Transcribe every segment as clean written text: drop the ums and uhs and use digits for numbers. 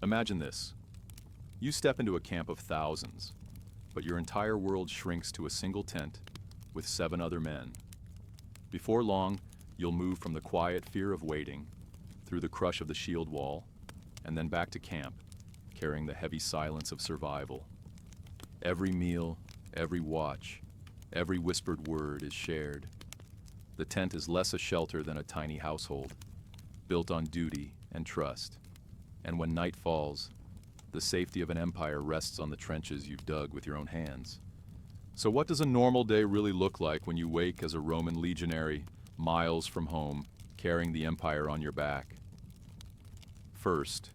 Imagine this. You step into a camp of thousands, but your entire world shrinks to a single tent with 7 other men. Before long, you'll move from the quiet fear of waiting, through the crush of the shield wall, and then back to camp, carrying the heavy silence of survival. Every meal, every watch, every whispered word is shared. The tent is less a shelter than a tiny household, built on duty and trust. And when night falls, the safety of an empire rests on the trenches you've dug with your own hands. So what does a normal day really look like when you wake as a Roman legionary, miles from home, carrying the empire on your back? First,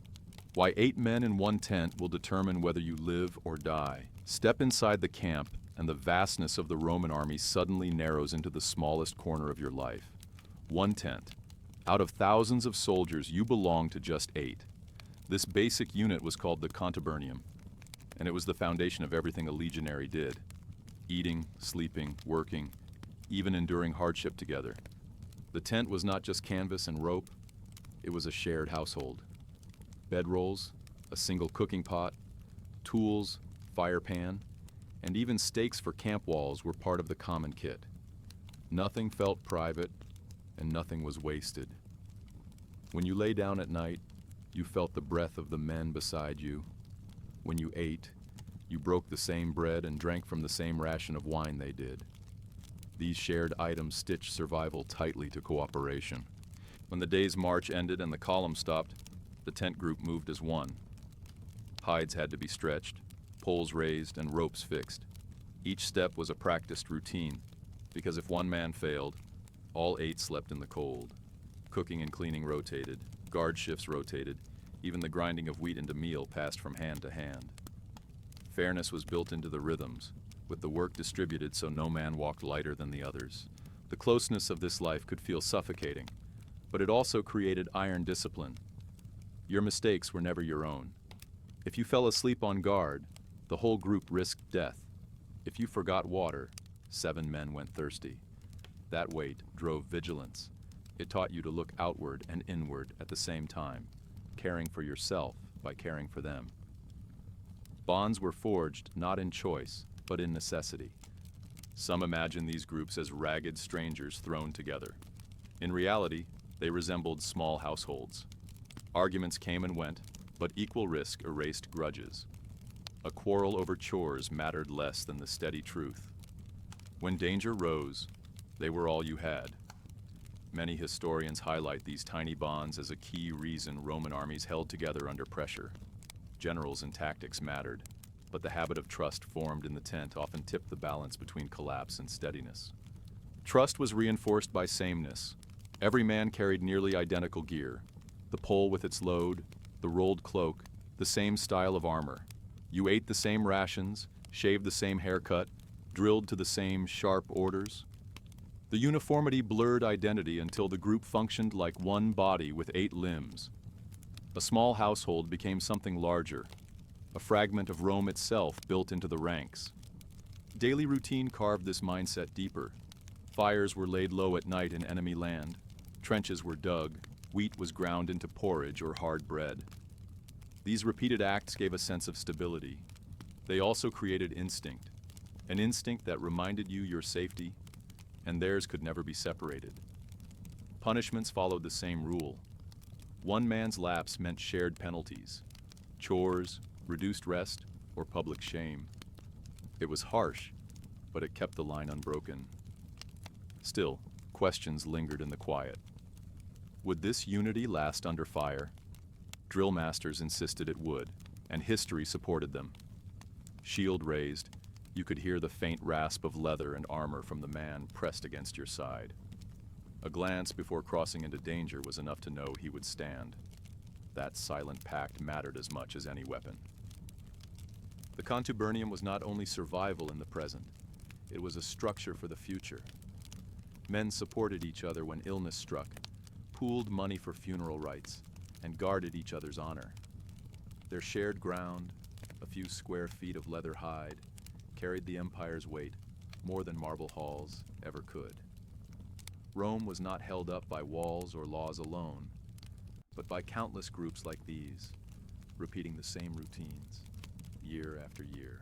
why 8 men in one tent will determine whether you live or die. Step inside the camp, and the vastness of the Roman army suddenly narrows into the smallest corner of your life. One tent. Out of thousands of soldiers, you belong to just 8. This basic unit was called the contubernium, and it was the foundation of everything a legionary did. Eating, sleeping, working, even enduring hardship together. The tent was not just canvas and rope, it was a shared household. Bedrolls, a single cooking pot, tools, fire pan, and even stakes for camp walls were part of the common kit. Nothing felt private, and nothing was wasted. When you lay down at night, you felt the breath of the men beside you. When you ate, you broke the same bread and drank from the same ration of wine they did. These shared items stitched survival tightly to cooperation. When the day's march ended and the column stopped, the tent group moved as one. Hides had to be stretched, poles raised, and ropes fixed. Each step was a practiced routine, because if one man failed, all 8 slept in the cold. Cooking and cleaning rotated, guard shifts rotated, even the grinding of wheat into meal passed from hand to hand. Fairness was built into the rhythms, with the work distributed so no man walked lighter than the others. The closeness of this life could feel suffocating, but it also created iron discipline. Your mistakes were never your own. If you fell asleep on guard, the whole group risked death. If you forgot water, 7 men went thirsty. That weight drove vigilance. It taught you to look outward and inward at the same time, caring for yourself by caring for them. Bonds were forged not in choice, but in necessity. Some imagine these groups as ragged strangers thrown together. In reality, they resembled small households. Arguments came and went, but equal risk erased grudges. A quarrel over chores mattered less than the steady truth. When danger rose, they were all you had. Many historians highlight these tiny bonds as a key reason Roman armies held together under pressure. Generals and tactics mattered, but the habit of trust formed in the tent often tipped the balance between collapse and steadiness. Trust was reinforced by sameness. Every man carried nearly identical gear. The pole with its load, the rolled cloak, the same style of armor. You ate the same rations, shaved the same haircut, drilled to the same sharp orders. The uniformity blurred identity until the group functioned like one body with 8 limbs. A small household became something larger, a fragment of Rome itself built into the ranks. Daily routine carved this mindset deeper. Fires were laid low at night in enemy land, trenches were dug, wheat was ground into porridge or hard bread. These repeated acts gave a sense of stability. They also created instinct, an instinct that reminded you your safety, and theirs could never be separated. Punishments followed the same rule. One man's lapse meant shared penalties, chores, reduced rest, or public shame. It was harsh, but it kept the line unbroken. Still, questions lingered in the quiet. Would this unity last under fire? Drill masters insisted it would, and history supported them. Shield raised, you could hear the faint rasp of leather and armor from the man pressed against your side. A glance before crossing into danger was enough to know he would stand. That silent pact mattered as much as any weapon. The contubernium was not only survival in the present, it was a structure for the future. Men supported each other when illness struck, pooled money for funeral rites, and guarded each other's honor. Their shared ground, a few square feet of leather hide, carried the empire's weight, more than marble halls ever could. Rome was not held up by walls or laws alone, but by countless groups like these. repeating the same routines, year after year.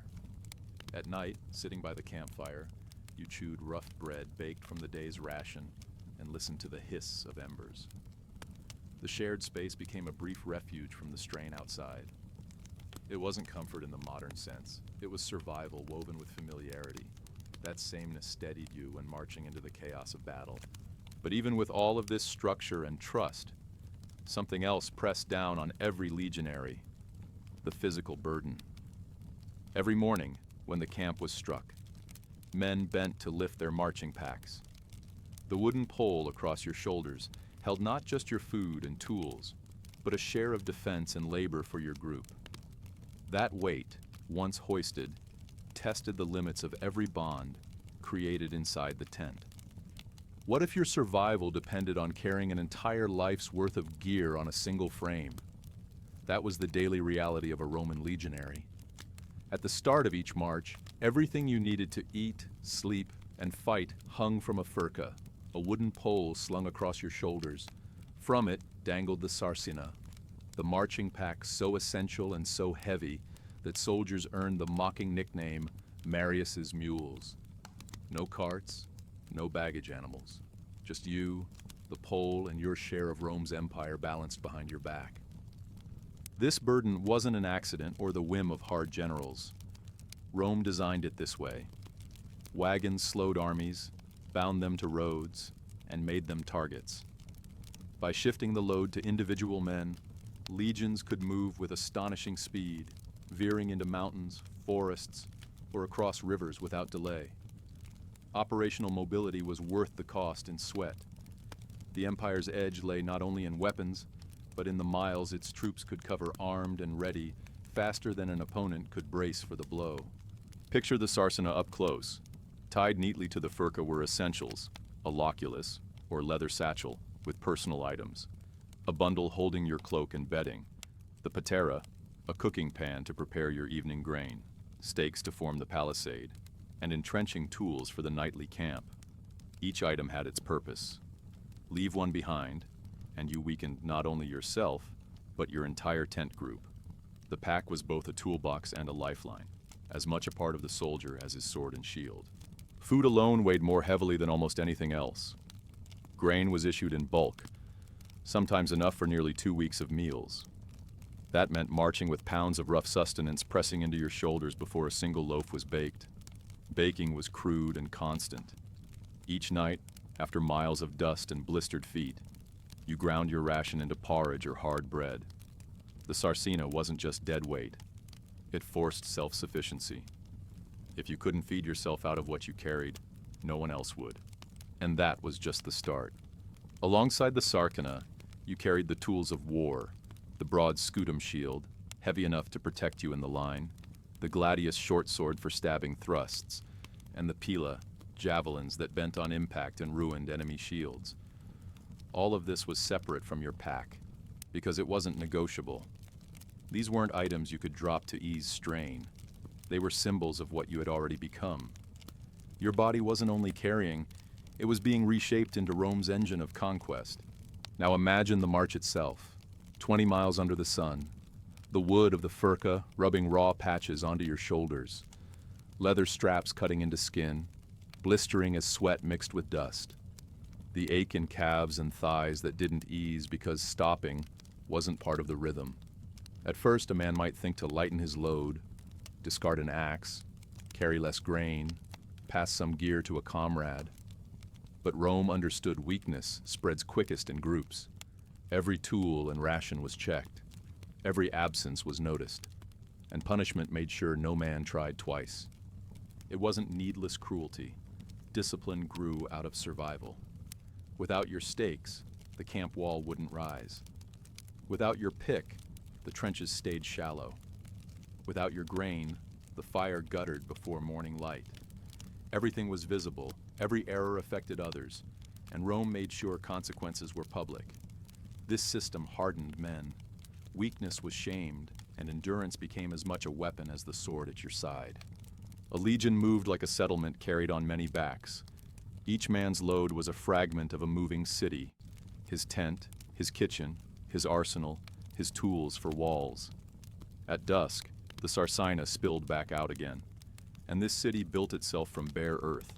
At night, sitting by the campfire, you chewed rough bread baked from the day's ration and listened to the hiss of embers. The shared space became a brief refuge from the strain outside. It wasn't comfort in the modern sense. It was survival woven with familiarity. That sameness steadied you when marching into the chaos of battle. But even with all of this structure and trust, something else pressed down on every legionary: the physical burden. Every morning, when the camp was struck, men bent to lift their marching packs. The wooden pole across your shoulders held not just your food and tools, but a share of defense and labor for your group. That weight, once hoisted, tested the limits of every bond created inside the tent. What if your survival depended on carrying an entire life's worth of gear on a single frame? That was the daily reality of a Roman legionary. At the start of each march, everything you needed to eat, sleep, and fight hung from a furca, a wooden pole slung across your shoulders. From it dangled the sarcina, the marching pack so essential and so heavy that soldiers earned the mocking nickname Marius's mules. No carts, no baggage animals, just you, the pole, and your share of Rome's empire balanced behind your back. This burden wasn't an accident or the whim of hard generals. Rome designed it this way. Wagons slowed armies, bound them to roads, and made them targets. By shifting the load to individual men, legions could move with astonishing speed, veering into mountains, forests, or across rivers without delay. Operational mobility was worth the cost in sweat. The empire's edge lay not only in weapons, but in the miles its troops could cover armed and ready, faster than an opponent could brace for the blow. Picture the sarcina up close. Tied neatly to the furca were essentials: a loculus, or leather satchel, with personal items, a bundle holding your cloak and bedding, the patera, a cooking pan to prepare your evening grain, stakes to form the palisade, and entrenching tools for the nightly camp. Each item had its purpose. Leave one behind, and you weakened not only yourself, but your entire tent group. The pack was both a toolbox and a lifeline, as much a part of the soldier as his sword and shield. Food alone weighed more heavily than almost anything else. Grain was issued in bulk, sometimes enough for nearly 2 weeks of meals. That meant marching with pounds of rough sustenance pressing into your shoulders before a single loaf was baked. Baking was crude and constant. Each night, after miles of dust and blistered feet, you ground your ration into porridge or hard bread. The sarcina wasn't just dead weight. It forced self-sufficiency. If you couldn't feed yourself out of what you carried, no one else would. And that was just the start. Alongside the sarcina, you carried the tools of war: the broad scutum shield, heavy enough to protect you in the line, the gladius short sword for stabbing thrusts, and the pila, javelins that bent on impact and ruined enemy shields. All of this was separate from your pack, because it wasn't negotiable. These weren't items you could drop to ease strain. They were symbols of what you had already become. Your body wasn't only carrying, it was being reshaped into Rome's engine of conquest. Now imagine the march itself, 20 miles under the sun, the wood of the furca rubbing raw patches onto your shoulders, leather straps cutting into skin, blistering as sweat mixed with dust, the ache in calves and thighs that didn't ease because stopping wasn't part of the rhythm. At first, a man might think to lighten his load, discard an axe, carry less grain, pass some gear to a comrade. But Rome understood weakness spreads quickest in groups. Every tool and ration was checked. Every absence was noticed. And punishment made sure no man tried twice. It wasn't needless cruelty. Discipline grew out of survival. Without your stakes, the camp wall wouldn't rise. Without your pick, the trenches stayed shallow. Without your grain, the fire guttered before morning light. Everything was visible, every error affected others, and Rome made sure consequences were public. This system hardened men. Weakness was shamed, and endurance became as much a weapon as the sword at your side. A legion moved like a settlement carried on many backs. Each man's load was a fragment of a moving city: his tent, his kitchen, his arsenal, his tools for walls. At dusk, the Sarsina spilled back out again, and this city built itself from bare earth.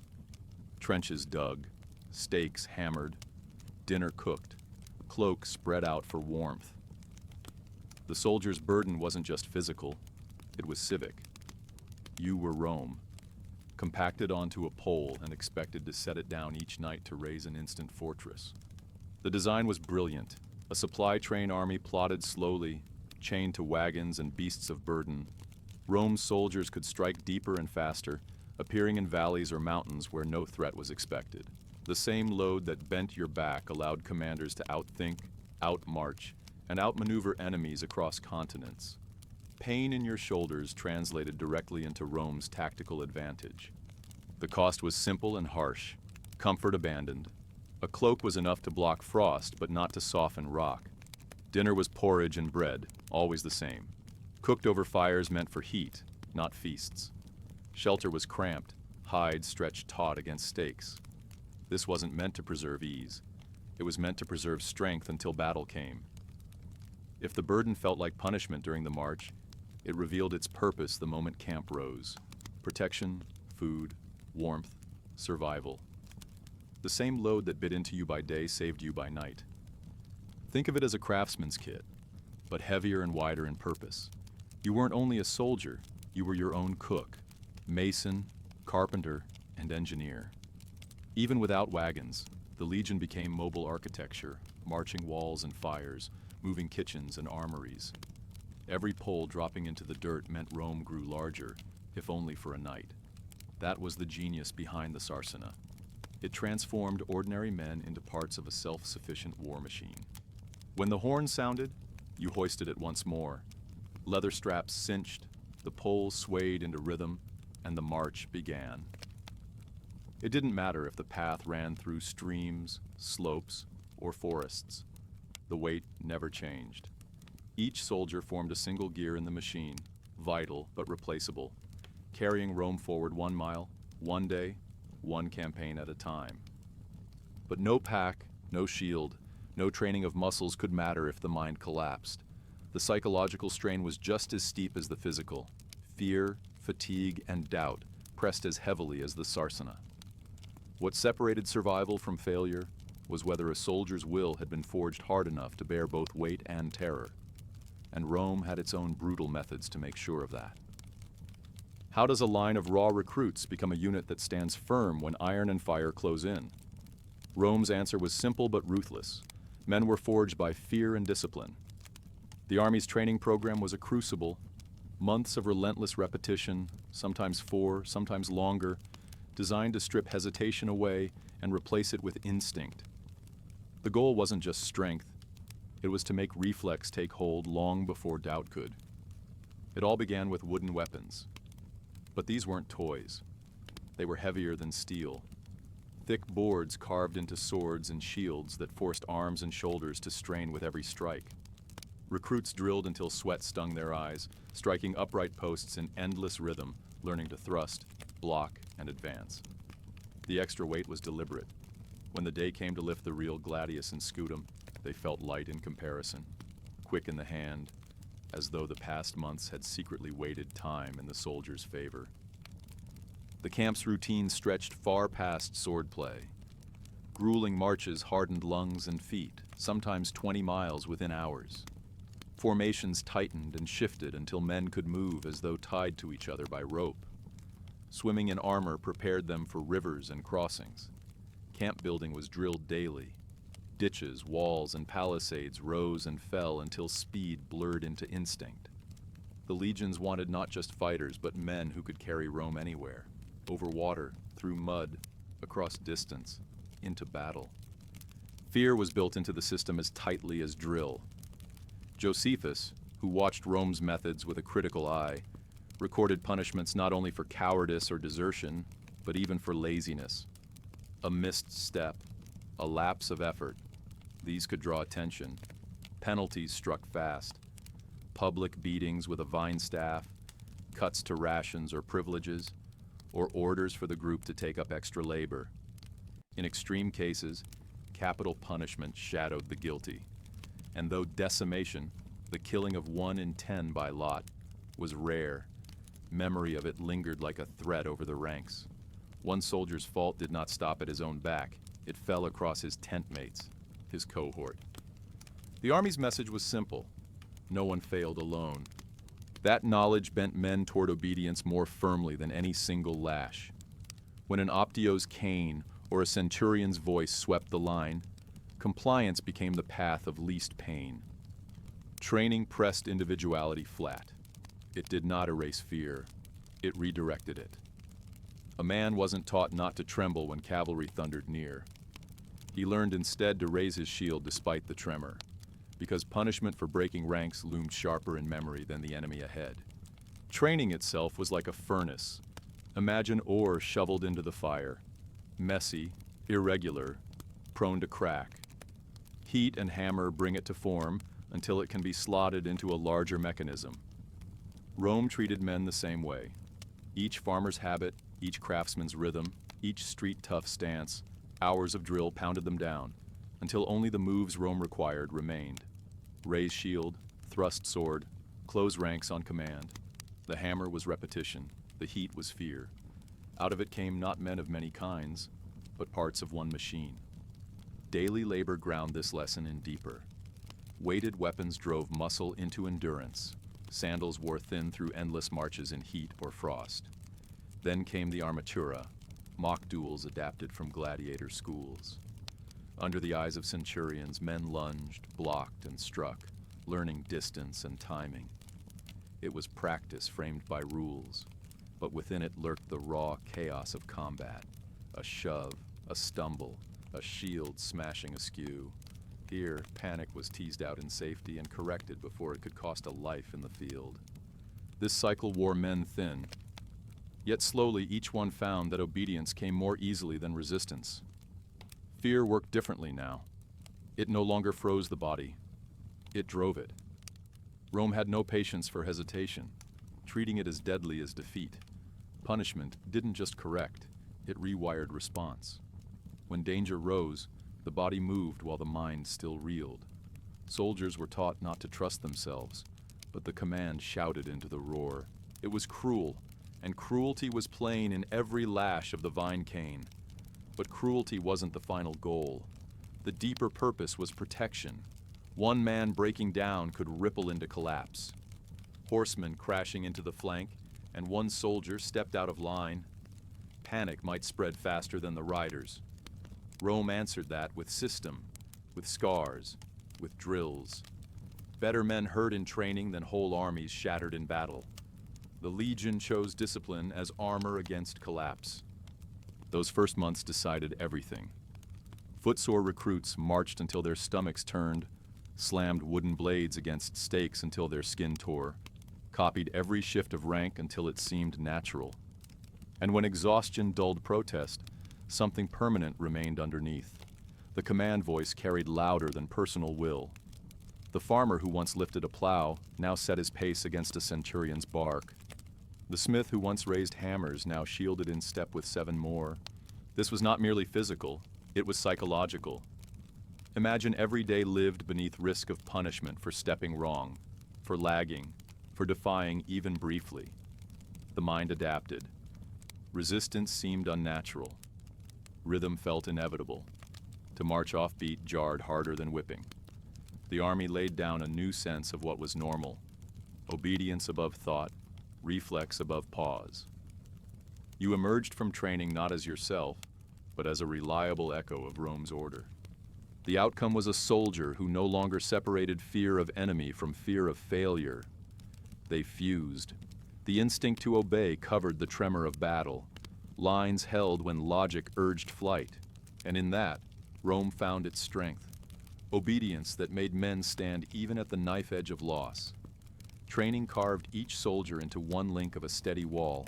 Trenches dug, stakes hammered, dinner cooked, cloaks spread out for warmth. The soldiers' burden wasn't just physical, it was civic. You were Rome, compacted onto a pole and expected to set it down each night to raise an instant fortress. The design was brilliant. A supply train army plodded slowly, chained to wagons and beasts of burden. Rome's soldiers could strike deeper and faster, appearing in valleys or mountains where no threat was expected. The same load that bent your back allowed commanders to outthink, outmarch, and outmaneuver enemies across continents. Pain in your shoulders translated directly into Rome's tactical advantage. The cost was simple and harsh, comfort abandoned. A cloak was enough to block frost, but not to soften rock. Dinner was porridge and bread, always the same. Cooked over fires meant for heat, not feasts. Shelter was cramped, hides stretched taut against stakes. This wasn't meant to preserve ease. It was meant to preserve strength until battle came. If the burden felt like punishment during the march, it revealed its purpose the moment camp rose. Protection, food, warmth, survival. The same load that bit into you by day saved you by night. Think of it as a craftsman's kit, but heavier and wider in purpose. You weren't only a soldier, you were your own cook, mason, carpenter, and engineer. Even without wagons, the Legion became mobile architecture, marching walls and fires, moving kitchens and armories. Every pole dropping into the dirt meant Rome grew larger, if only for a night. That was the genius behind the Sarsina. It transformed ordinary men into parts of a self-sufficient war machine. When the horn sounded, you hoisted it once more. Leather straps cinched, the poles swayed into rhythm, and the march began. It didn't matter if the path ran through streams, slopes, or forests. The weight never changed. Each soldier formed a single gear in the machine, vital but replaceable, carrying Rome forward 1 mile, 1 day, 1 campaign at a time. But no pack, no shield, no training of muscles could matter if the mind collapsed. The psychological strain was just as steep as the physical. Fear, fatigue, and doubt pressed as heavily as the Sarsina. What separated survival from failure was whether a soldier's will had been forged hard enough to bear both weight and terror. And Rome had its own brutal methods to make sure of that. How does a line of raw recruits become a unit that stands firm when iron and fire close in? Rome's answer was simple but ruthless. Men were forged by fear and discipline. The army's training program was a crucible, months of relentless repetition, sometimes 4, sometimes longer, designed to strip hesitation away and replace it with instinct. The goal wasn't just strength, it was to make reflex take hold long before doubt could. It all began with wooden weapons. But these weren't toys. They were heavier than steel. Thick boards carved into swords and shields that forced arms and shoulders to strain with every strike. Recruits drilled until sweat stung their eyes, striking upright posts in endless rhythm, learning to thrust, block, and advance. The extra weight was deliberate. When the day came to lift the real gladius and scutum, they felt light in comparison, quick in the hand, as though the past months had secretly weighted time in the soldiers' favor. The camp's routine stretched far past swordplay. Grueling marches hardened lungs and feet, sometimes 20 miles within hours. Formations tightened and shifted until men could move as though tied to each other by rope. Swimming in armor prepared them for rivers and crossings. Camp building was drilled daily. Ditches, walls, and palisades rose and fell until speed blurred into instinct. The legions wanted not just fighters, but men who could carry Rome anywhere, over water, through mud, across distance, into battle. Fear was built into the system as tightly as drill. Josephus, who watched Rome's methods with a critical eye, recorded punishments not only for cowardice or desertion, but even for laziness. A missed step, a lapse of effort. These could draw attention. Penalties struck fast. Public beatings with a vine staff, cuts to rations or privileges, or orders for the group to take up extra labor. In extreme cases, capital punishment shadowed the guilty. And though decimation, the killing of 1 in 10 by lot, was rare. Memory of it lingered like a threat over the ranks. One soldier's fault did not stop at his own back. It fell across his tent mates, his cohort. The Army's message was simple. No one failed alone. That knowledge bent men toward obedience more firmly than any single lash. When an Optio's cane or a centurion's voice swept the line, compliance became the path of least pain. Training pressed individuality flat. It did not erase fear. It redirected it. A man wasn't taught not to tremble when cavalry thundered near. He learned instead to raise his shield despite the tremor, because punishment for breaking ranks loomed sharper in memory than the enemy ahead. Training itself was like a furnace. Imagine ore shoveled into the fire, messy, irregular, prone to crack. Heat and hammer bring it to form until it can be slotted into a larger mechanism. Rome treated men the same way. Each farmer's habit, each craftsman's rhythm, each street-tough stance, hours of drill pounded them down, until only the moves Rome required remained. Raise shield, thrust sword, close ranks on command. The hammer was repetition, the heat was fear. Out of it came not men of many kinds, but parts of one machine. Daily labor ground this lesson in deeper. Weighted weapons drove muscle into endurance. Sandals wore thin through endless marches in heat or frost. Then came the armatura, mock duels adapted from gladiator schools. Under the eyes of centurions, men lunged, blocked, and struck, learning distance and timing. It was practice framed by rules, but within it lurked the raw chaos of combat. A shove, a stumble, a shield smashing askew. Here, panic was teased out in safety and corrected before it could cost a life in the field. This cycle wore men thin. Yet slowly, each one found that obedience came more easily than resistance. Fear worked differently now. It no longer froze the body. It drove it. Rome had no patience for hesitation, treating it as deadly as defeat. Punishment didn't just correct, it rewired response. When danger rose, the body moved while the mind still reeled. Soldiers were taught not to trust themselves, but the command shouted into the roar. It was cruel, and cruelty was plain in every lash of the vine cane. But cruelty wasn't the final goal. The deeper purpose was protection. One man breaking down could ripple into collapse. Horsemen crashing into the flank, and one soldier stepped out of line. Panic might spread faster than the riders. Rome answered that with system, with scars, with drills. Better men hurt in training than whole armies shattered in battle. The legion chose discipline as armor against collapse. Those first months decided everything. Footsore recruits marched until their stomachs turned, slammed wooden blades against stakes until their skin tore, copied every shift of rank until it seemed natural. And when exhaustion dulled protest, something permanent remained underneath. The command voice carried louder than personal will. The farmer who once lifted a plow now set his pace against a centurion's bark. The smith who once raised hammers now shielded in step with 7 more. This was not merely physical, it was psychological. Imagine every day lived beneath risk of punishment for stepping wrong, for lagging, for defying even briefly. The mind adapted. Resistance seemed unnatural. Rhythm felt inevitable. To march offbeat jarred harder than whipping. The army laid down a new sense of what was normal. Obedience above thought, reflex above pause. You emerged from training not as yourself, but as a reliable echo of Rome's order. The outcome was a soldier who no longer separated fear of enemy from fear of failure. They fused. The instinct to obey covered the tremor of battle. Lines held when logic urged flight, and in that, Rome found its strength. Obedience that made men stand even at the knife edge of loss. Training carved each soldier into one link of a steady wall,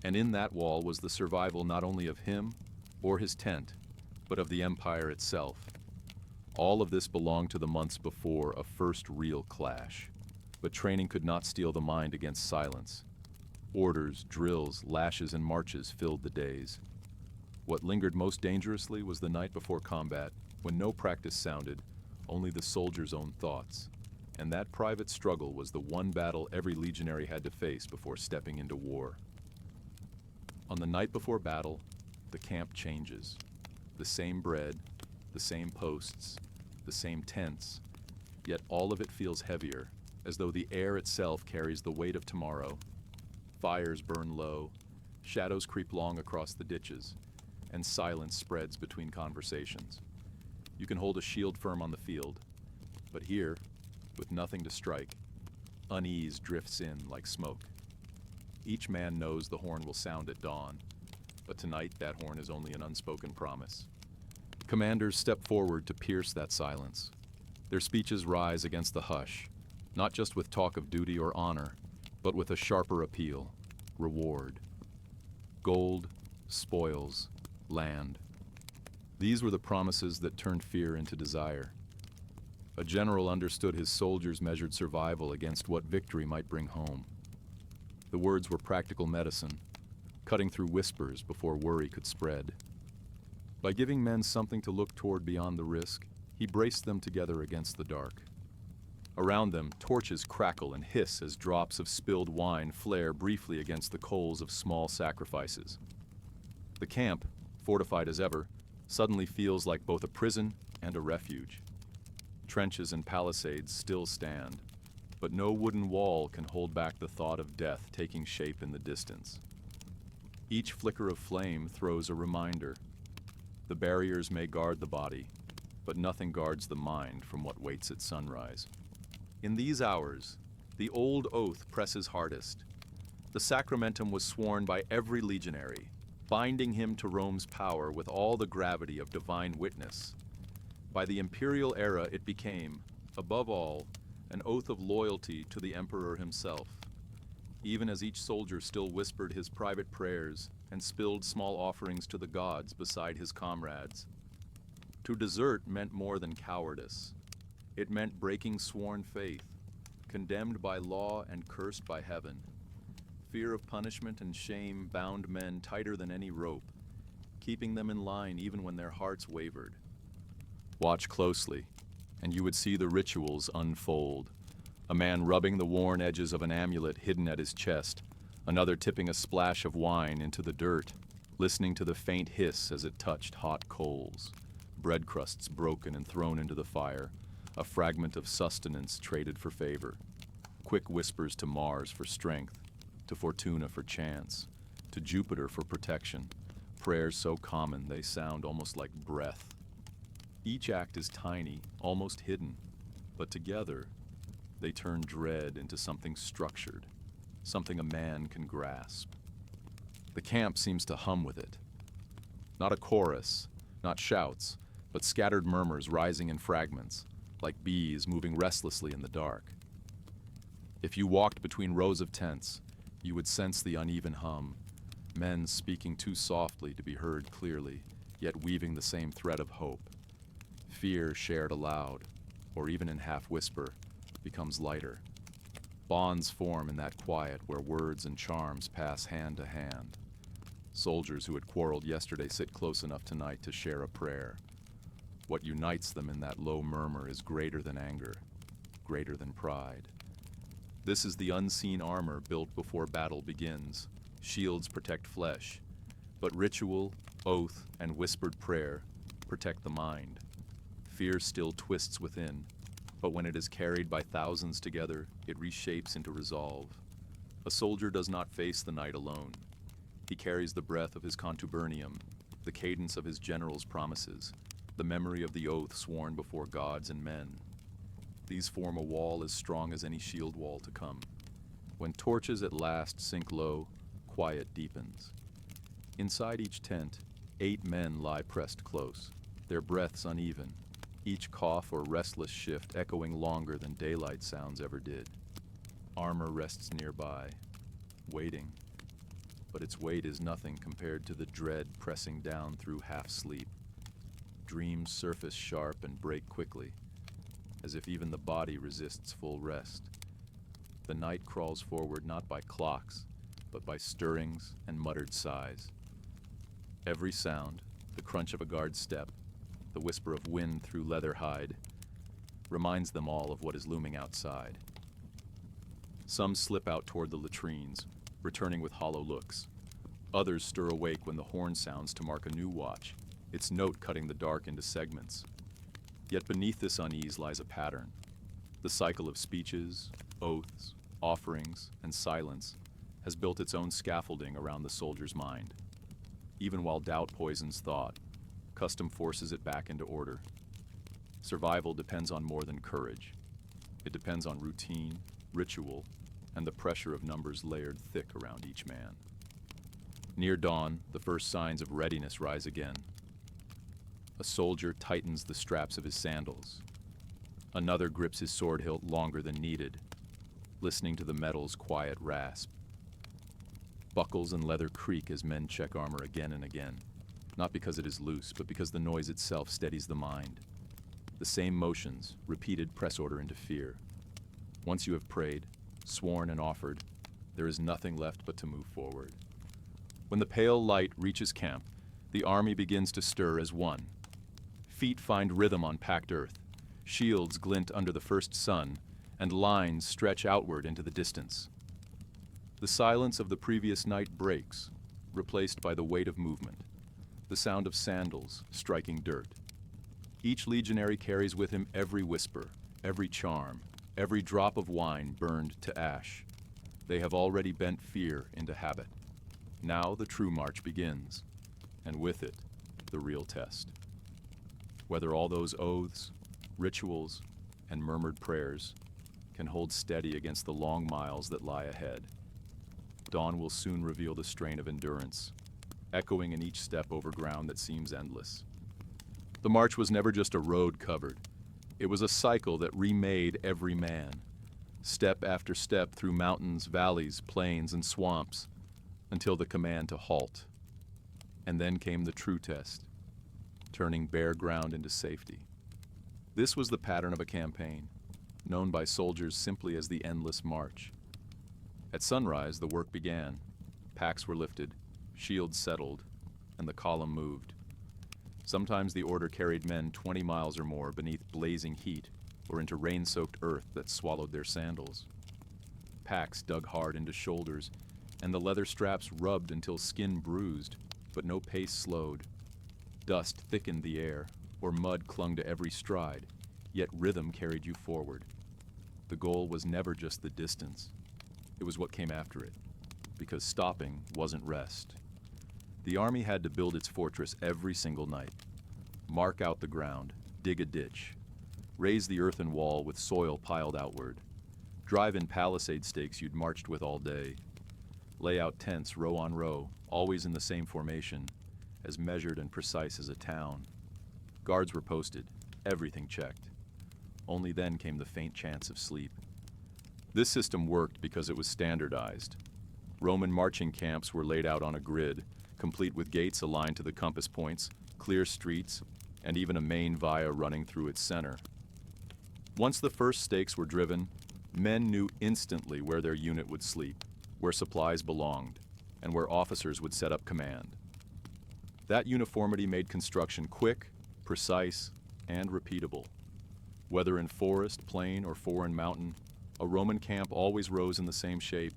and in that wall was the survival not only of him or his tent, but of the empire itself. All of this belonged to the months before a first real clash, but training could not steel the mind against silence. Orders, drills, lashes, and marches filled the days. What lingered most dangerously was the night before combat, when no practice sounded, only the soldier's own thoughts. And that private struggle was the one battle every legionary had to face before stepping into war. On the night before battle, the camp changes. The same bread, the same posts, the same tents, yet all of it feels heavier, as though the air itself carries the weight of tomorrow. Fires burn low, shadows creep long across the ditches, and silence spreads between conversations. You can hold a shield firm on the field, but here, with nothing to strike, unease drifts in like smoke. Each man knows the horn will sound at dawn, but tonight that horn is only an unspoken promise. Commanders step forward to pierce that silence. Their speeches rise against the hush, not just with talk of duty or honor, but with a sharper appeal: reward. Gold, spoils, land. These were the promises that turned fear into desire. A general understood his soldiers measured survival against what victory might bring home. The words were practical medicine, cutting through whispers before worry could spread. By giving men something to look toward beyond the risk, he braced them together against the dark. Around them, torches crackle and hiss as drops of spilled wine flare briefly against the coals of small sacrifices. The camp, fortified as ever, suddenly feels like both a prison and a refuge. Trenches and palisades still stand, but no wooden wall can hold back the thought of death taking shape in the distance. Each flicker of flame throws a reminder. The barriers may guard the body, but nothing guards the mind from what waits at sunrise. In these hours, the old oath presses hardest. The sacramentum was sworn by every legionary, binding him to Rome's power with all the gravity of divine witness. By the imperial era it became, above all, an oath of loyalty to the emperor himself, even as each soldier still whispered his private prayers and spilled small offerings to the gods beside his comrades. To desert meant more than cowardice. It meant breaking sworn faith, condemned by law and cursed by heaven. Fear of punishment and shame bound men tighter than any rope, keeping them in line even when their hearts wavered. Watch closely, and you would see the rituals unfold. A man rubbing the worn edges of an amulet hidden at his chest, another tipping a splash of wine into the dirt, listening to the faint hiss as it touched hot coals. Bread crusts broken and thrown into the fire, a fragment of sustenance traded for favor. Quick whispers to Mars for strength, to Fortuna for chance, to Jupiter for protection. Prayers so common they sound almost like breath. Each act is tiny, almost hidden, but together they turn dread into something structured, something a man can grasp. The camp seems to hum with it. Not a chorus, not shouts, but scattered murmurs rising in fragments, like bees moving restlessly in the dark. If you walked between rows of tents, you would sense the uneven hum, men speaking too softly to be heard clearly, yet weaving the same thread of hope. Fear shared aloud, or even in half-whisper, becomes lighter. Bonds form in that quiet where words and charms pass hand to hand. Soldiers who had quarreled yesterday sit close enough tonight to share a prayer. What unites them in that low murmur is greater than anger, greater than pride. This is the unseen armor built before battle begins. Shields protect flesh, but ritual, oath, and whispered prayer protect the mind. Fear still twists within, but when it is carried by thousands together, it reshapes into resolve. A soldier does not face the night alone. He carries the breath of his contubernium, the cadence of his general's promises, the memory of the oath sworn before gods and men. These form a wall as strong as any shield wall to come. When torches at last sink low, quiet deepens. Inside each tent, 8 men lie pressed close, their breaths uneven, each cough or restless shift echoing longer than daylight sounds ever did. Armor rests nearby, waiting, but its weight is nothing compared to the dread pressing down through half-sleep. Dreams surface sharp and break quickly, as if even the body resists full rest. The night crawls forward not by clocks, but by stirrings and muttered sighs. Every sound, the crunch of a guard's step, the whisper of wind through leather hide, reminds them all of what is looming outside. Some slip out toward the latrines, returning with hollow looks. Others stir awake when the horn sounds to mark a new watch, its note cutting the dark into segments. Yet beneath this unease lies a pattern. The cycle of speeches, oaths, offerings, and silence has built its own scaffolding around the soldier's mind. Even while doubt poisons thought, custom forces it back into order. Survival depends on more than courage. It depends on routine, ritual, and the pressure of numbers layered thick around each man. Near dawn, the first signs of readiness rise again. A soldier tightens the straps of his sandals. Another grips his sword hilt longer than needed, listening to the metal's quiet rasp. Buckles and leather creak as men check armor again and again, not because it is loose, but because the noise itself steadies the mind. The same motions, repeated, press order into fear. Once you have prayed, sworn, and offered, there is nothing left but to move forward. When the pale light reaches camp, the army begins to stir as one. Feet find rhythm on packed earth, shields glint under the first sun, and lines stretch outward into the distance. The silence of the previous night breaks, replaced by the weight of movement, the sound of sandals striking dirt. Each legionary carries with him every whisper, every charm, every drop of wine burned to ash. They have already bent fear into habit. Now the true march begins, and with it, the real test. Whether all those oaths, rituals, and murmured prayers can hold steady against the long miles that lie ahead. Dawn will soon reveal the strain of endurance, echoing in each step over ground that seems endless. The march was never just a road covered. It was a cycle that remade every man, step after step through mountains, valleys, plains, and swamps, until the command to halt. And then came the true test, turning bare ground into safety. This was the pattern of a campaign, known by soldiers simply as the endless march. At sunrise, the work began. Packs were lifted, shields settled, and the column moved. Sometimes the order carried men 20 miles or more beneath blazing heat or into rain-soaked earth that swallowed their sandals. Packs dug hard into shoulders, and the leather straps rubbed until skin bruised, but no pace slowed. Dust thickened the air, or mud clung to every stride, yet rhythm carried you forward. The goal was never just the distance. It was what came after it, because stopping wasn't rest. The army had to build its fortress every single night. Mark out the ground, dig a ditch, raise the earthen wall with soil piled outward, drive in palisade stakes you'd marched with all day, lay out tents row on row, always in the same formation, as measured and precise as a town. Guards were posted, everything checked. Only then came the faint chance of sleep. This system worked because it was standardized. Roman marching camps were laid out on a grid, complete with gates aligned to the compass points, clear streets, and even a main via running through its center. Once the first stakes were driven, men knew instantly where their unit would sleep, where supplies belonged, and where officers would set up command. That uniformity made construction quick, precise, and repeatable. Whether in forest, plain, or foreign mountain, a Roman camp always rose in the same shape.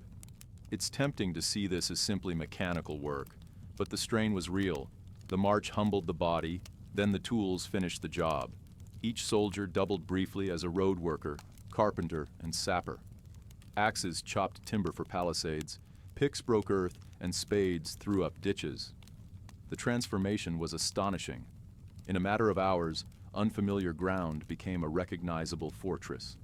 It's tempting to see this as simply mechanical work, but the strain was real. The march humbled the body, then the tools finished the job. Each soldier doubled briefly as a road worker, carpenter, and sapper. Axes chopped timber for palisades, picks broke earth, and spades threw up ditches. The transformation was astonishing. In a matter of hours, unfamiliar ground became a recognizable fortress.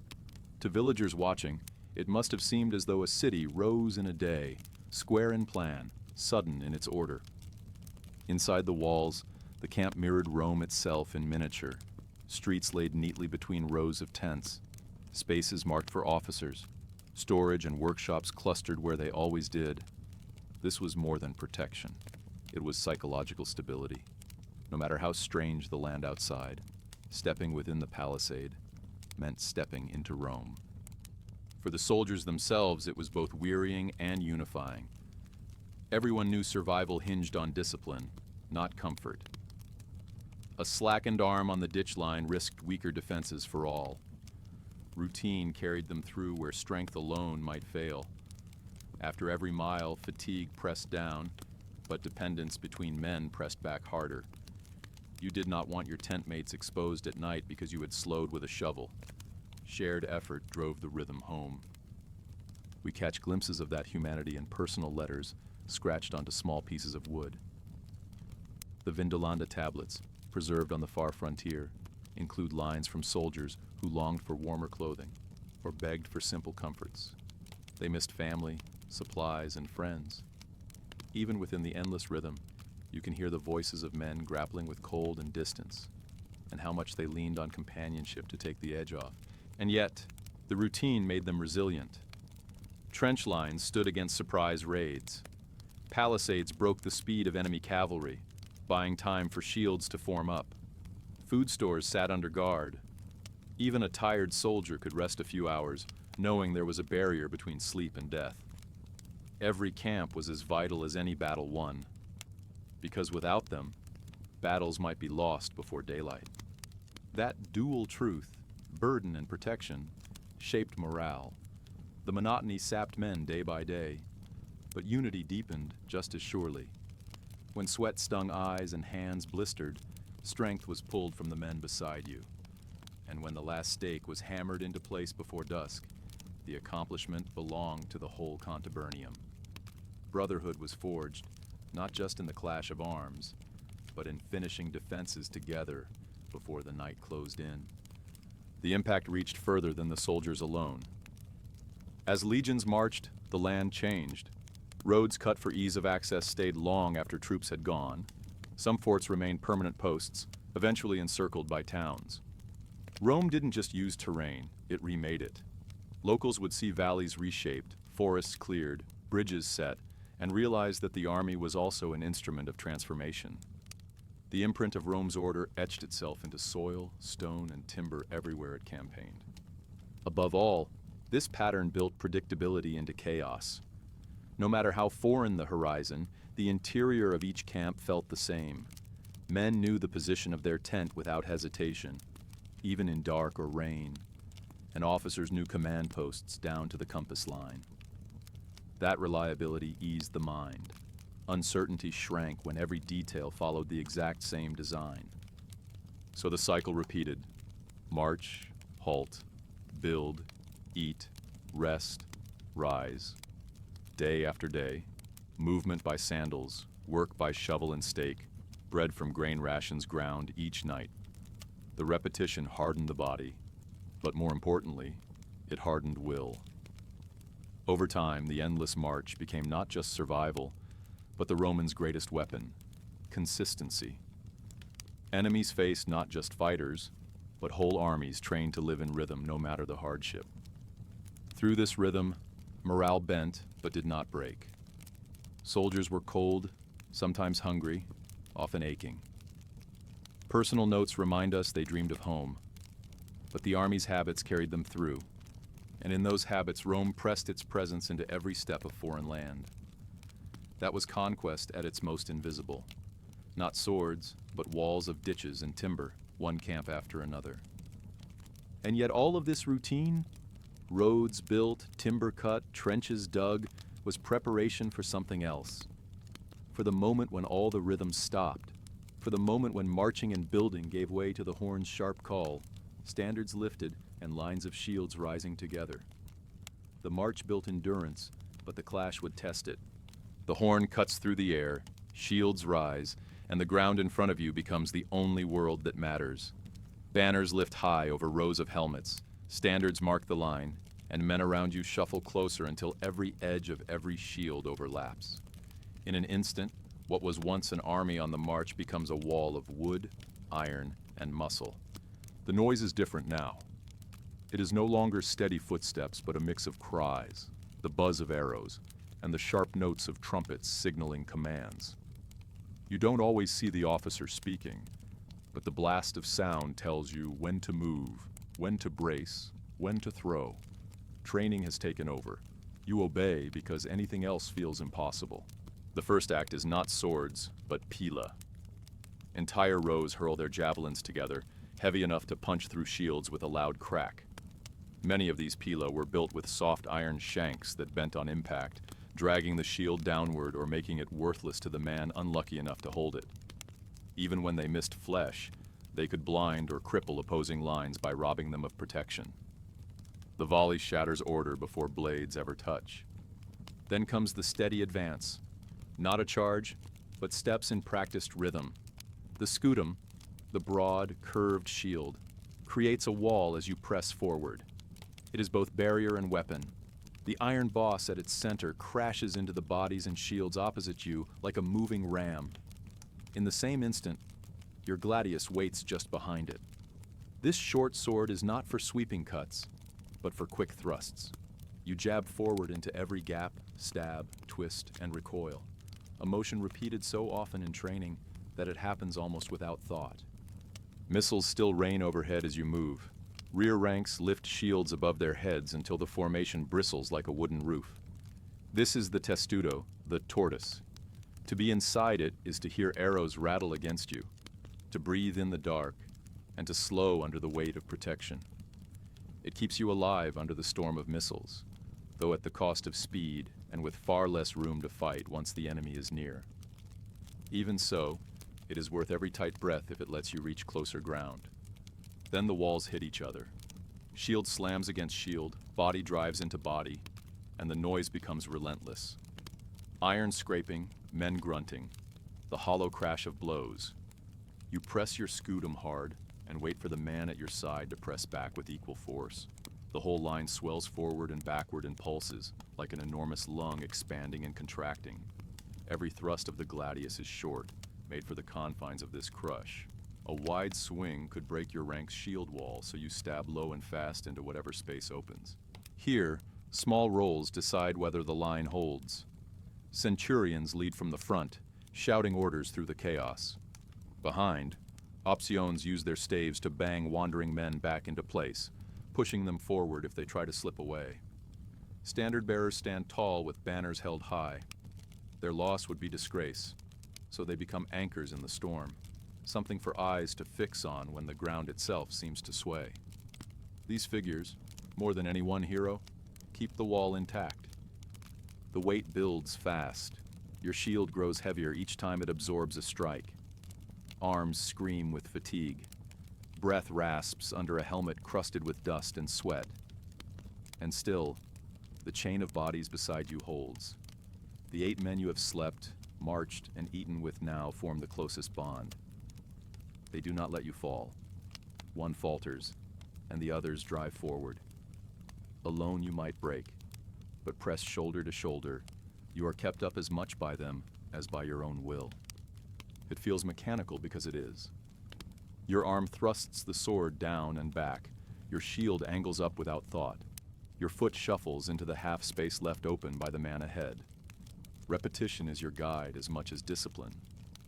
To villagers watching, it must have seemed as though a city rose in a day, square in plan, sudden in its order. Inside the walls, the camp mirrored Rome itself in miniature. Streets laid neatly between rows of tents, spaces marked for officers, storage and workshops clustered where they always did. This was more than protection. It was psychological stability. No matter how strange the land outside, stepping within the palisade meant stepping into Rome. For the soldiers themselves, it was both wearying and unifying. Everyone knew survival hinged on discipline, not comfort. A slackened arm on the ditch line risked weaker defenses for all. Routine carried them through where strength alone might fail. After every mile, fatigue pressed down, but dependence between men pressed back harder. You did not want your tent mates exposed at night because you had slowed with a shovel. Shared effort drove the rhythm home. We catch glimpses of that humanity in personal letters scratched onto small pieces of wood. The Vindolanda tablets, preserved on the far frontier, include lines from soldiers who longed for warmer clothing or begged for simple comforts. They missed family, supplies, and friends. Even within the endless rhythm, you can hear the voices of men grappling with cold and distance, and how much they leaned on companionship to take the edge off. And yet, the routine made them resilient. Trench lines stood against surprise raids. Palisades broke the speed of enemy cavalry, buying time for shields to form up. Food stores sat under guard. Even a tired soldier could rest a few hours, knowing there was a barrier between sleep and death. Every camp was as vital as any battle won, because without them, battles might be lost before daylight. That dual truth, burden and protection, shaped morale. The monotony sapped men day by day, but unity deepened just as surely. When sweat stung eyes and hands blistered, strength was pulled from the men beside you. And when the last stake was hammered into place before dusk, the accomplishment belonged to the whole contubernium. Brotherhood was forged, not just in the clash of arms, but in finishing defenses together before the night closed in. The impact reached further than the soldiers alone. As legions marched, the land changed. Roads cut for ease of access stayed long after troops had gone. Some forts remained permanent posts, eventually encircled by towns. Rome didn't just use terrain, it remade it. Locals would see valleys reshaped, forests cleared, bridges set, and realize that the army was also an instrument of transformation. The imprint of Rome's order etched itself into soil, stone, and timber everywhere it campaigned. Above all, this pattern built predictability into chaos. No matter how foreign the horizon, the interior of each camp felt the same. Men knew the position of their tent without hesitation, even in dark or rain, and officers knew command posts down to the compass line. That reliability eased the mind. Uncertainty shrank when every detail followed the exact same design. So the cycle repeated. March, halt, build, eat, rest, rise. Day after day, movement by sandals, work by shovel and stake, bread from grain rations ground each night. The repetition hardened the body, but more importantly, it hardened will. Over time, the endless march became not just survival, but the Romans' greatest weapon, consistency. Enemies faced not just fighters, but whole armies trained to live in rhythm no matter the hardship. Through this rhythm, morale bent but did not break. Soldiers were cold, sometimes hungry, often aching. Personal notes remind us they dreamed of home, but the army's habits carried them through. And in those habits, Rome pressed its presence into every step of foreign land. That was conquest at its most invisible. Not swords, but walls of ditches and timber, one camp after another. And yet all of this routine, roads built, timber cut, trenches dug, was preparation for something else. For the moment when all the rhythms stopped. For the moment when marching and building gave way to the horn's sharp call, standards lifted, and lines of shields rising together. The march built endurance, but the clash would test it. The horn cuts through the air, shields rise, and the ground in front of you becomes the only world that matters. Banners lift high over rows of helmets, standards mark the line, and men around you shuffle closer until every edge of every shield overlaps. In an instant, what was once an army on the march becomes a wall of wood, iron, and muscle. The noise is different now. It is no longer steady footsteps, but a mix of cries, the buzz of arrows, and the sharp notes of trumpets signaling commands. You don't always see the officer speaking, but the blast of sound tells you when to move, when to brace, when to throw. Training has taken over. You obey because anything else feels impossible. The first act is not swords, but pila. Entire rows hurl their javelins together, heavy enough to punch through shields with a loud crack. Many of these pila were built with soft iron shanks that bent on impact, dragging the shield downward or making it worthless to the man unlucky enough to hold it. Even when they missed flesh, they could blind or cripple opposing lines by robbing them of protection. The volley shatters order before blades ever touch. Then comes the steady advance. Not a charge, but steps in practiced rhythm. The scutum, the broad, curved shield, creates a wall as you press forward. It is both barrier and weapon. The iron boss at its center crashes into the bodies and shields opposite you like a moving ram. In the same instant, your gladius waits just behind it. This short sword is not for sweeping cuts, but for quick thrusts. You jab forward into every gap, stab, twist, and recoil, a motion repeated so often in training that it happens almost without thought. Missiles still rain overhead as you move. Rear ranks lift shields above their heads until the formation bristles like a wooden roof. This is the testudo, the tortoise. To be inside it is to hear arrows rattle against you, to breathe in the dark, and to slow under the weight of protection. It keeps you alive under the storm of missiles, though at the cost of speed and with far less room to fight once the enemy is near. Even so, it is worth every tight breath if it lets you reach closer ground. Then the walls hit each other. Shield slams against shield, body drives into body, and the noise becomes relentless. Iron scraping, men grunting, the hollow crash of blows. You press your scutum hard and wait for the man at your side to press back with equal force. The whole line swells forward and backward in pulses, like an enormous lung expanding and contracting. Every thrust of the gladius is short, made for the confines of this crush. A wide swing could break your rank's shield wall, so you stab low and fast into whatever space opens. Here, small rolls decide whether the line holds. Centurions lead from the front, shouting orders through the chaos. Behind, options use their staves to bang wandering men back into place, pushing them forward if they try to slip away. Standard bearers stand tall with banners held high. Their loss would be disgrace, so they become anchors in the storm, something for eyes to fix on when the ground itself seems to sway. These figures, more than any one hero, keep the wall intact. The weight builds fast. Your shield grows heavier each time it absorbs a strike. Arms scream with fatigue. Breath rasps under a helmet crusted with dust and sweat. And still, the chain of bodies beside you holds. The 8 men you have slept, marched, and eaten with now form the closest bond. They do not let you fall. One falters, and the others drive forward. Alone you might break, but pressed shoulder to shoulder, you are kept up as much by them as by your own will. It feels mechanical because it is. Your arm thrusts the sword down and back. Your shield angles up without thought. Your foot shuffles into the half space left open by the man ahead. Repetition is your guide as much as discipline.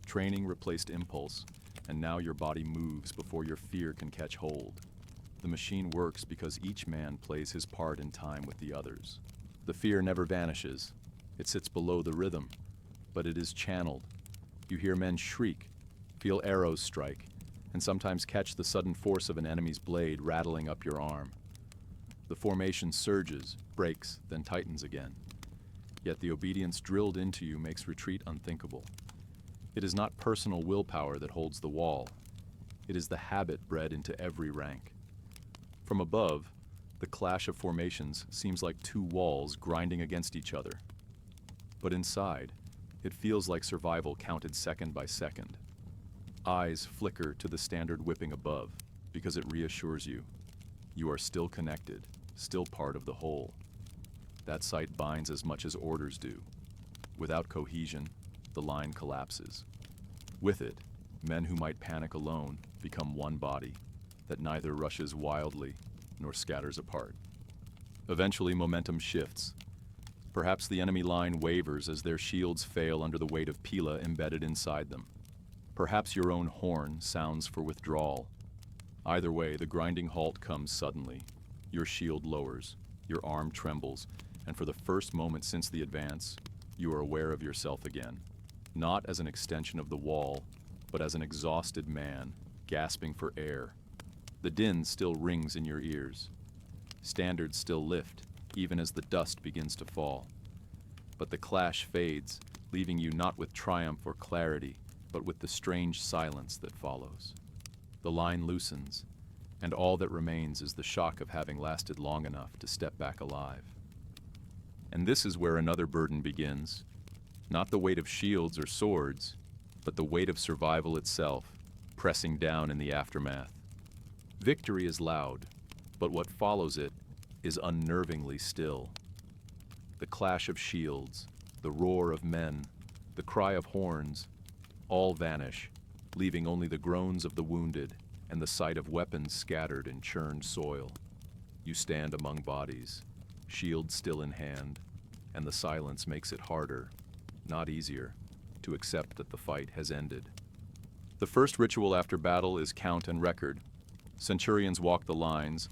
Training replaced impulse, and now your body moves before your fear can catch hold. The machine works because each man plays his part in time with the others. The fear never vanishes. It sits below the rhythm, but it is channeled. You hear men shriek, feel arrows strike, and sometimes catch the sudden force of an enemy's blade rattling up your arm. The formation surges, breaks, then tightens again. Yet the obedience drilled into you makes retreat unthinkable. It is not personal willpower that holds the wall. It is the habit bred into every rank. From above, the clash of formations seems like 2 walls grinding against each other. But inside, it feels like survival counted second by second. Eyes flicker to the standard whipping above, because it reassures you. You are still connected, still part of the whole. That sight binds as much as orders do. Without cohesion, the line collapses. With it, men who might panic alone become one body that neither rushes wildly nor scatters apart. Eventually, momentum shifts. Perhaps the enemy line wavers as their shields fail under the weight of pila embedded inside them. Perhaps your own horn sounds for withdrawal. Either way, the grinding halt comes suddenly. Your shield lowers, your arm trembles, and for the first moment since the advance, you are aware of yourself again. Not as an extension of the wall, but as an exhausted man, gasping for air. The din still rings in your ears. Standards still lift, even as the dust begins to fall. But the clash fades, leaving you not with triumph or clarity, but with the strange silence that follows. The line loosens, and all that remains is the shock of having lasted long enough to step back alive. And this is where another burden begins. Not the weight of shields or swords, but the weight of survival itself, pressing down in the aftermath. Victory is loud, but what follows it is unnervingly still. The clash of shields, the roar of men, the cry of horns, all vanish, leaving only the groans of the wounded and the sight of weapons scattered in churned soil. You stand among bodies, shield still in hand, and the silence makes it harder, not easier, to accept that the fight has ended. The first ritual after battle is count and record. Centurions walk the lines,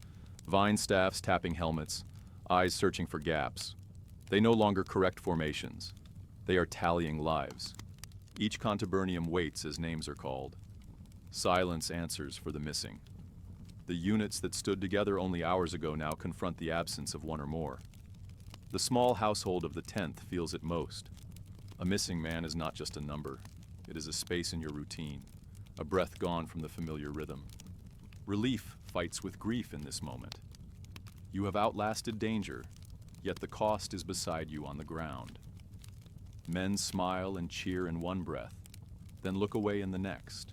vine staffs tapping helmets, eyes searching for gaps. They no longer correct formations. They are tallying lives. Each contubernium waits as names are called. Silence answers for the missing. The units that stood together only hours ago now confront the absence of one or more. The small household of the 10th feels it most. A missing man is not just a number. It is a space in your routine, a breath gone from the familiar rhythm. Relief fights with grief in this moment. You have outlasted danger, yet the cost is beside you on the ground. Men smile and cheer in one breath, then look away in the next.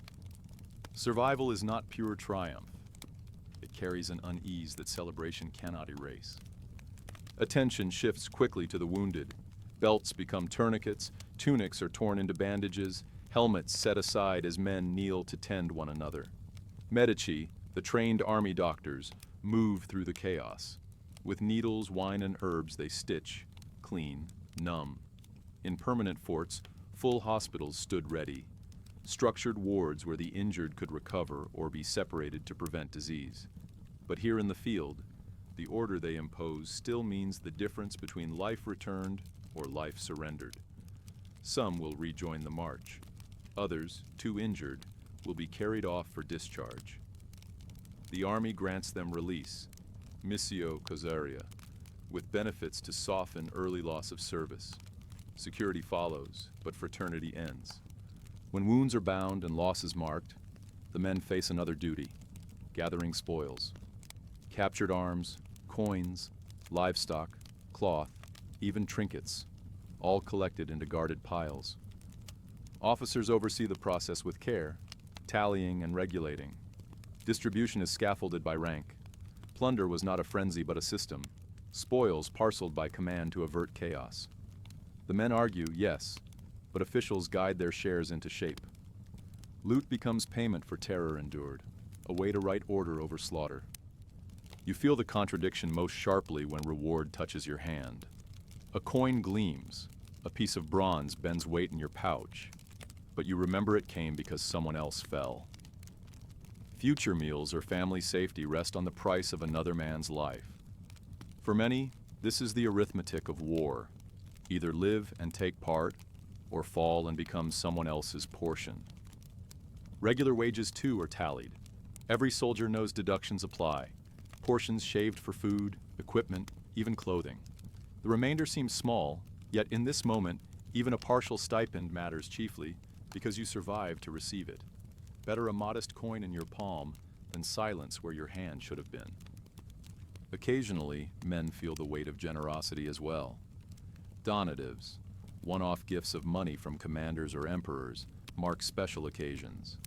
Survival is not pure triumph. It carries an unease that celebration cannot erase. Attention shifts quickly to the wounded. Belts become tourniquets, tunics are torn into bandages, helmets set aside as men kneel to tend one another. Medici, the trained army doctors, move through the chaos. With needles, wine, and herbs they stitch, clean, numb. In permanent forts, full hospitals stood ready. Structured wards where the injured could recover or be separated to prevent disease. But here in the field, the order they impose still means the difference between life returned or life surrendered. Some will rejoin the march. Others, too injured, will be carried off for discharge. The army grants them release, missio causaria, with benefits to soften early loss of service. Security follows, but fraternity ends. When wounds are bound and losses marked, the men face another duty, gathering spoils. Captured arms, coins, livestock, cloth, even trinkets, all collected into guarded piles. Officers oversee the process with care, tallying and regulating. Distribution is scaffolded by rank. Plunder was not a frenzy but a system, spoils parceled by command to avert chaos. The men argue, yes, but officials guide their shares into shape. Loot becomes payment for terror endured, a way to right order over slaughter. You feel the contradiction most sharply when reward touches your hand. A coin gleams, a piece of bronze bends weight in your pouch, but you remember it came because someone else fell. Future meals or family safety rest on the price of another man's life. For many, this is the arithmetic of war. Either live and take part, or fall and become someone else's portion. Regular wages too are tallied. Every soldier knows deductions apply. Portions shaved for food, equipment, even clothing. The remainder seems small, yet in this moment, even a partial stipend matters chiefly because you survived to receive it. Better a modest coin in your palm than silence where your hand should have been. Occasionally, men feel the weight of generosity as well. Donatives, one-off gifts of money from commanders or emperors, mark special occasions.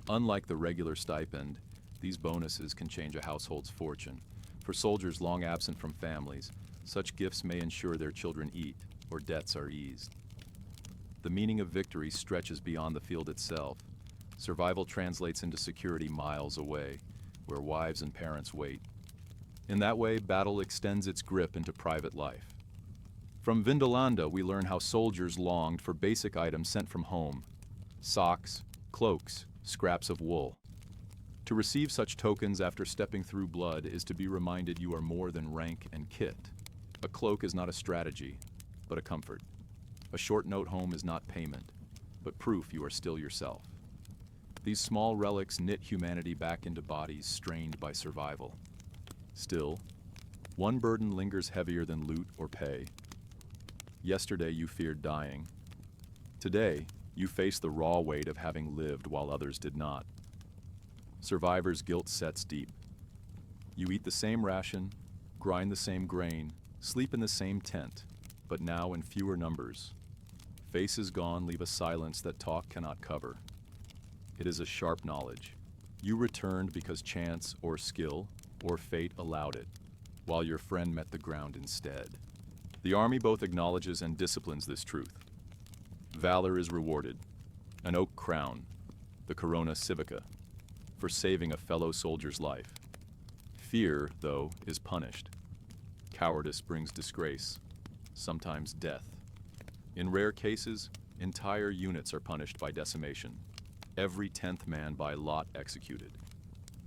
Unlike the regular stipend, these bonuses can change a household's fortune. For soldiers long absent from families, such gifts may ensure their children eat or debts are eased. The meaning of victory stretches beyond the field itself. Survival translates into security miles away, where wives and parents wait. In that way, battle extends its grip into private life. From Vindolanda, we learn how soldiers longed for basic items sent from home: socks, cloaks, scraps of wool. To receive such tokens after stepping through blood is to be reminded you are more than rank and kit. A cloak is not a strategy, but a comfort. A short note home is not payment, but proof you are still yourself. These small relics knit humanity back into bodies strained by survival. Still, One burden lingers heavier than loot or pay. Yesterday you feared dying. Today, you face the raw weight of having lived while others did not. Survivor's guilt sets deep. You eat the same ration, grind the same grain, sleep in the same tent, but now in fewer numbers. Faces gone leave a silence that talk cannot cover. It is a sharp knowledge. You returned because chance or skill or fate allowed it, while your friend met the ground instead. The Army both acknowledges and disciplines this truth. Valor is rewarded, an oak crown, the Corona Civica, for saving a fellow soldier's life. Fear, though, is punished. Cowardice brings disgrace, sometimes death. In rare cases, entire units are punished by decimation, every 10th man by lot executed.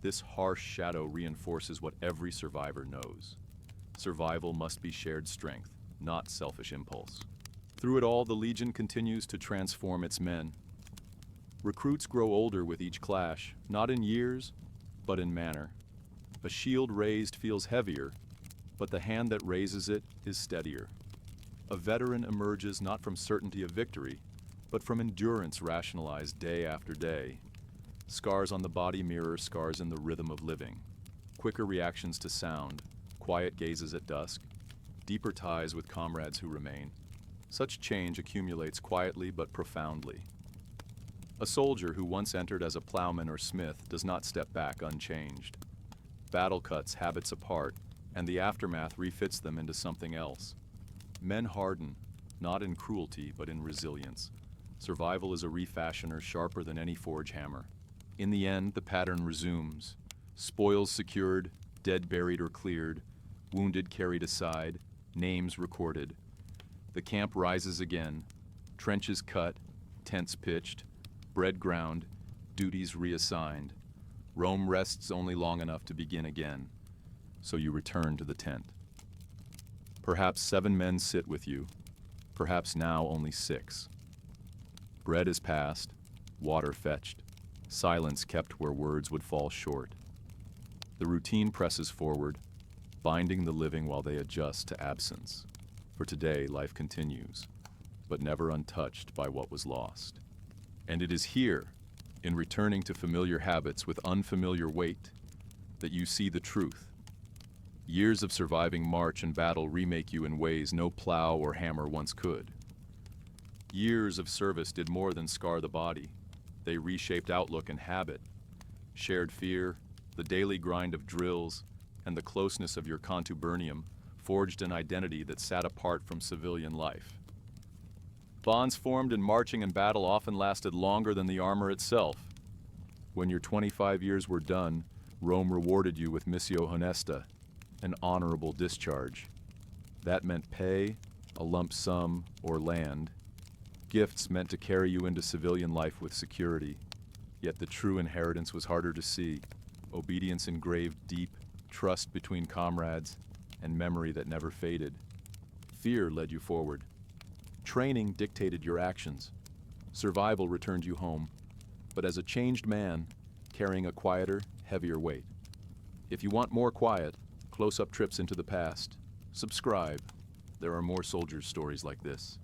This harsh shadow reinforces what every survivor knows. Survival must be shared strength, not selfish impulse. Through it all, the Legion continues to transform its men. Recruits grow older with each clash, not in years, but in manner. A shield raised feels heavier, but the hand that raises it is steadier. A veteran emerges not from certainty of victory, but from endurance rationalized day after day. Scars on the body mirror scars in the rhythm of living. Quicker reactions to sound, quiet gazes at dusk, deeper ties with comrades who remain. Such change accumulates quietly but profoundly. A soldier who once entered as a plowman or smith does not step back unchanged. Battle cuts habits apart, and the aftermath refits them into something else. Men harden, not in cruelty but in resilience. Survival is a refashioner sharper than any forge hammer. In the end, the pattern resumes. Spoils secured, dead buried or cleared, wounded carried aside, names recorded. The camp rises again, trenches cut, tents pitched, bread ground, duties reassigned. Rome rests only long enough to begin again, so you return to the tent. Perhaps 7 men sit with you, perhaps now only 6. Bread is passed, water fetched, silence kept where words would fall short. The routine presses forward, binding the living while they adjust to absence. For today, life continues, but never untouched by what was lost. And it is here, in returning to familiar habits with unfamiliar weight, that you see the truth. Years of surviving march and battle remake you in ways no plow or hammer once could. Years of service did more than scar the body. They reshaped outlook and habit. Shared fear, the daily grind of drills, and the closeness of your contubernium forged an identity that sat apart from civilian life. Bonds formed in marching and battle often lasted longer than the armor itself. When your 25 years were done, Rome rewarded you with missio honesta, an honorable discharge. That meant pay, a lump sum, or land. Gifts meant to carry you into civilian life with security. Yet the true inheritance was harder to see. Obedience engraved deep, trust between comrades, and memory that never faded. Fear led you forward. Training dictated your actions. Survival returned you home, but as a changed man, carrying a quieter, heavier weight. If you want more quiet, close-up trips into the past, subscribe. There are more soldiers' stories like this.